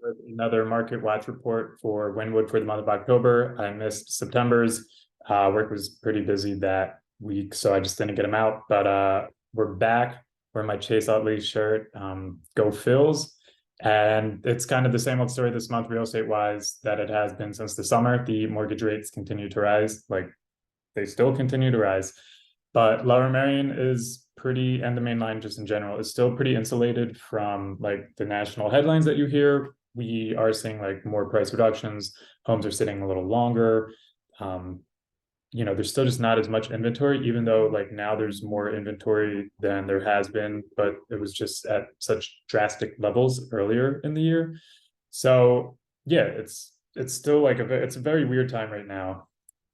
with another market watch report for Wynnewood for the month of October. I missed September's. Work was pretty busy that week, so I just didn't get them out. But we're back. Wearing my Chase Utley shirt. Go Phils. And it's kind of the same old story this month, real estate wise, that it has been since the summer. The mortgage rates continue to rise. Like they still continue to rise. But Lower Merion is pretty, and the main line just in general is still pretty insulated from like the national headlines that you hear. We are seeing like more price reductions. Homes are sitting a little longer. Um, there's still just not as much inventory, even though like now there's more inventory than there has been, but it was just at such drastic levels earlier in the year. So yeah, it's still like it's a very weird time right now,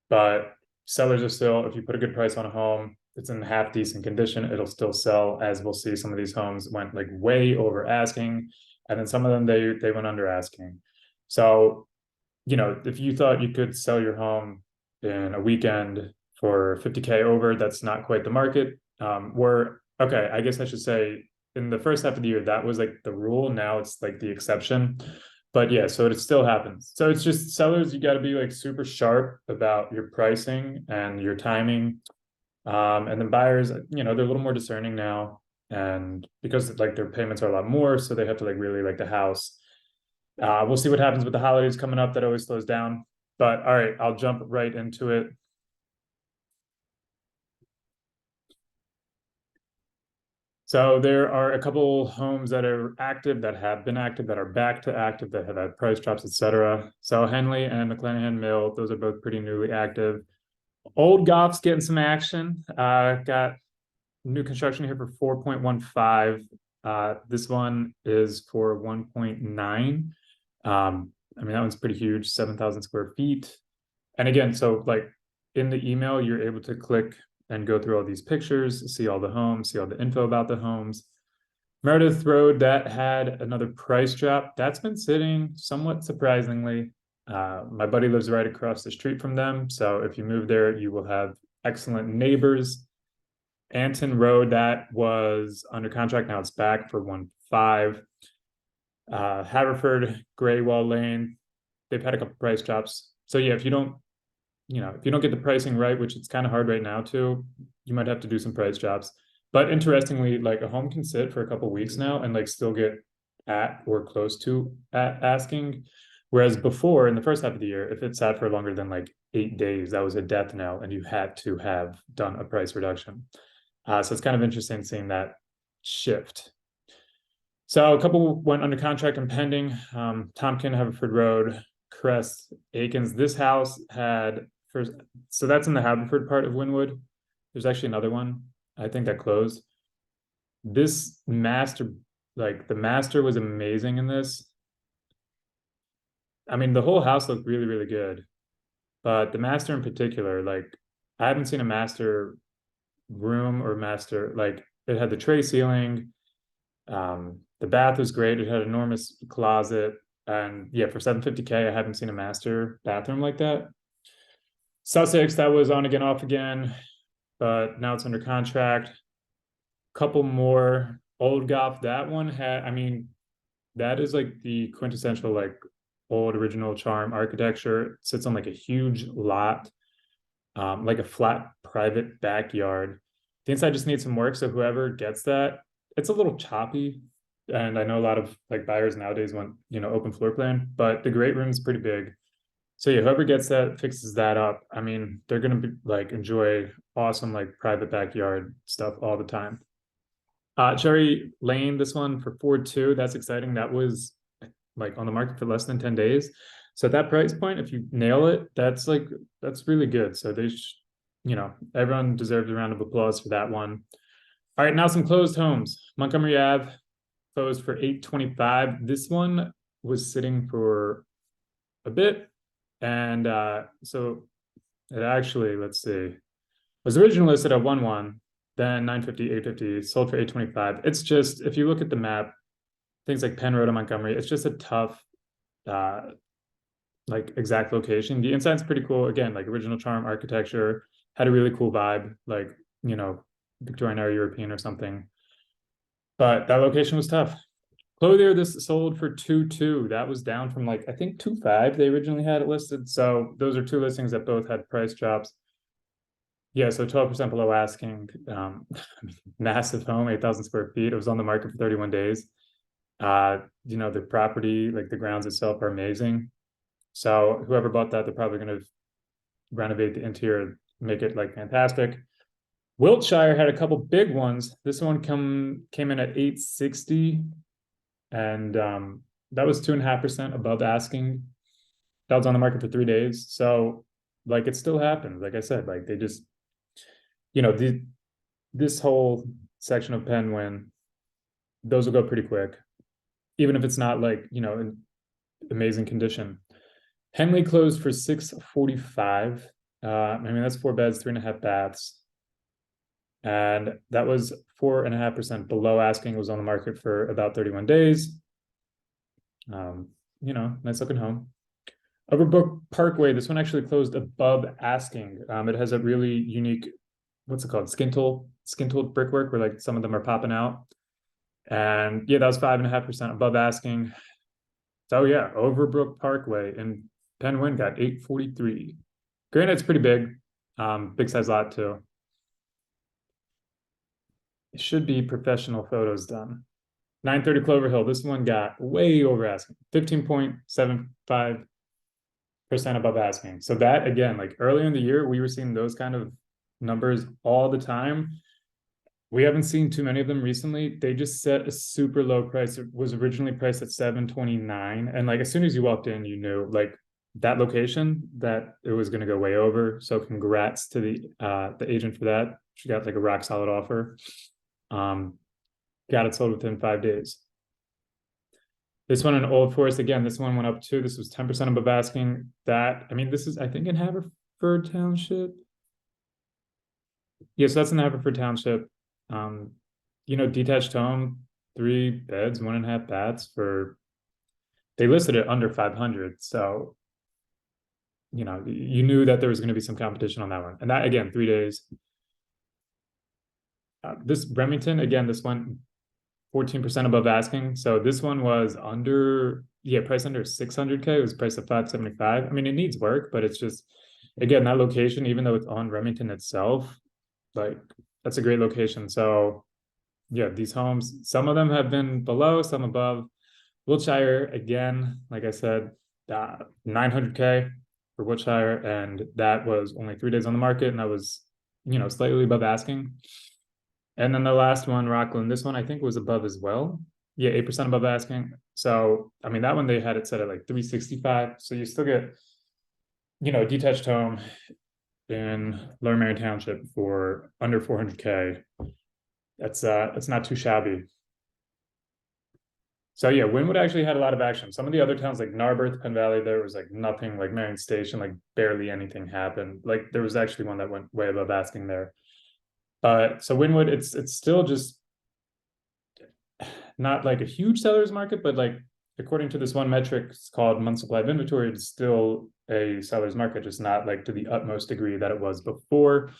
but sellers are still, if you put a good price on a home, it's in half decent condition, it'll still sell. As we'll see, some of these homes went like way over asking, and then some of them they went under asking. So, if you thought you could sell your home in a weekend for 50K over, that's not quite the market. Okay, I guess I should say in the first half of the year, that was like the rule. Now it's like the exception. But yeah, so it still happens. So it's just sellers, you got to be like super sharp about your pricing and your timing. And then buyers, they're a little more discerning now. And because like their payments are a lot more, so they have to like really like the house. We'll see what happens with the holidays coming up. That always slows down. But all right, I'll jump right into it. So there are a couple homes that are active, that have been active, that are back to active, that have had price drops, etc. So Henley and McClanahan Mill, those are both pretty newly active. Old Goff's getting some action. Got new construction here for 4.15. This one is for 1.9. That one's pretty huge, 7,000 square feet. And again, so like in the email, you're able to click and go through all these pictures, see all the homes, see all the info about the homes. Meredith Road, that had another price drop. That's been sitting somewhat surprisingly. My buddy lives right across the street from them. So if you move there, you will have excellent neighbors. Anton Road, that was under contract. Now it's back for 1.5. Haverford, Graywall Lane, they've had a couple price drops. So yeah, if you don't get the pricing right, which it's kind of hard right now too, you might have to do some price drops. But interestingly, like a home can sit for a couple weeks now and like still get at or close to at asking. Whereas before, in the first half of the year, if it sat for longer than like 8 days, that was a death knell and you had to have done a price reduction. So it's kind of interesting seeing that shift. So a couple went under contract and pending. Tompkin, Haverford Road, Crest, Akins. This house had first, so that's in the Haverford part of Wynnewood. There's actually another one, I think, that closed. This master, like the master was amazing in this. The whole house looked really, really good, but the master in particular, like I haven't seen a master room or master, like it had the tray ceiling. The bath was great. It had an enormous closet. And yeah, for 750K, I haven't seen a master bathroom like that. Sussex, that was on again, off again, but now it's under contract. Couple more. Old Goff, that one had, that is like the quintessential like old original charm architecture. It sits on like a huge lot, like a flat private backyard. The inside just needs some work. So whoever gets that, it's a little choppy. And I know a lot of like buyers nowadays want, open floor plan, but the great room is pretty big. So yeah, whoever gets that, fixes that up, they're gonna be like enjoy awesome like private backyard stuff all the time. Cherry Lane, this one for 4.2, that's exciting. That was like on the market for less than 10 days. So at that price point, if you nail it, that's really good. So everyone deserves a round of applause for that one. All right, now some closed homes. Montgomery Ave closed for 825. This one was sitting for a bit. And so it actually, let's see, was originally listed at 1.1, then 950, 850, sold for 825. It's just, if you look at the map, things like Penn Road and Montgomery, it's just a tough, like exact location. The inside's pretty cool. Again, like original charm architecture, had a really cool vibe, like, Victorian era European or something. But that location was tough. Clothier, this sold for 2.2. That was down from like, I think 2.5 they originally had it listed. So those are two listings that both had price drops. Yeah, so 12% below asking. Massive home, 8,000 square feet. It was on the market for 31 days. The property, like the grounds itself, are amazing. So whoever bought that, they're probably going to renovate the interior, make it like fantastic. Wiltshire had a couple big ones. This one came in at 860, and that was 2.5% above asking. That was on the market for 3 days. So like it still happens. Like I said, like they just, this whole section of Penguin, those will go pretty quick, even if it's not like, in amazing condition. Henley closed for 645. That's 4 beds, 3.5 baths. And that was 4.5% below asking. It was on the market for about 31 days. Nice looking home. Overbrook Parkway, this one actually closed above asking. It has a really unique, what's it called? Skin tooled brickwork, where like some of them are popping out. And yeah, that was 5.5% above asking. So yeah, Overbrook Parkway in Penguin got 843. Granted, it's pretty big, big size lot too. It should be professional photos done. 930 Clover Hill. This one got way over asking, 15.75% above asking. So that, again, like earlier in the year, we were seeing those kind of numbers all the time. We haven't seen too many of them recently. They just set a super low price. It was originally priced at 729. And like as soon as you walked in, you knew like that location that it was going to go way over. So congrats to the agent for that. She got like a rock solid offer. Got it sold within 5 days. This one in Old Forest, again, this one went up too. This was 10% above asking. This is, I think, in Haverford Township. Yes, that's in Haverford Township. Detached home, 3 beds, 1.5 baths they listed it under 500. So, you knew that there was going to be some competition on that one. And that, again, 3 days. This Remington, again, this went 14% above asking. So this one was priced under 600K. It was priced at 575. It needs work, but it's just, again, that location, even though it's on Remington itself, like that's a great location. So yeah, these homes, some of them have been below, some above. Wiltshire, again, like I said, 900K for Wiltshire, and that was only 3 days on the market, and that was, slightly above asking. And then the last one, Rockland, this one I think was above as well. Yeah, 8% above asking. So, that one they had it set at like 365. So you still get, a detached home in Lower Merion Township for under 400K. That's not too shabby. So yeah, Wynnewood actually had a lot of action. Some of the other towns like Narberth, Penn Valley, there was like nothing, like Marion Station, like barely anything happened. Like there was actually one that went way above asking there. So Wynnewood, it's still just not like a huge seller's market, but like according to this one metric, it's called month supply of inventory, it's still a seller's market, just not like to the utmost degree that it was before.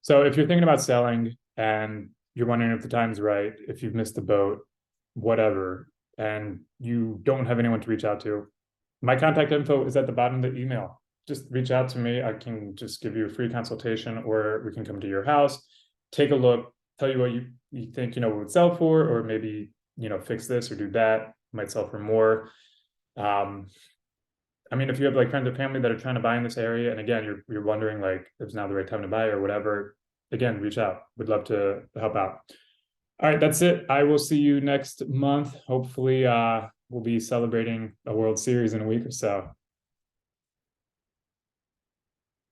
So if you're thinking about selling and you're wondering if the time's right, if you've missed the boat, whatever, and you don't have anyone to reach out to, my contact info is at the bottom of the email. Just reach out to me. I can just give you a free consultation, or we can come to your house, take a look, tell you what you think, would sell for, or maybe, fix this or do that, might sell for more. If you have like friends or family that are trying to buy in this area, and again, you're wondering like if it's now the right time to buy or whatever, again, reach out. We'd love to help out. All right, that's it. I will see you next month. Hopefully, we'll be celebrating a World Series in a week or so.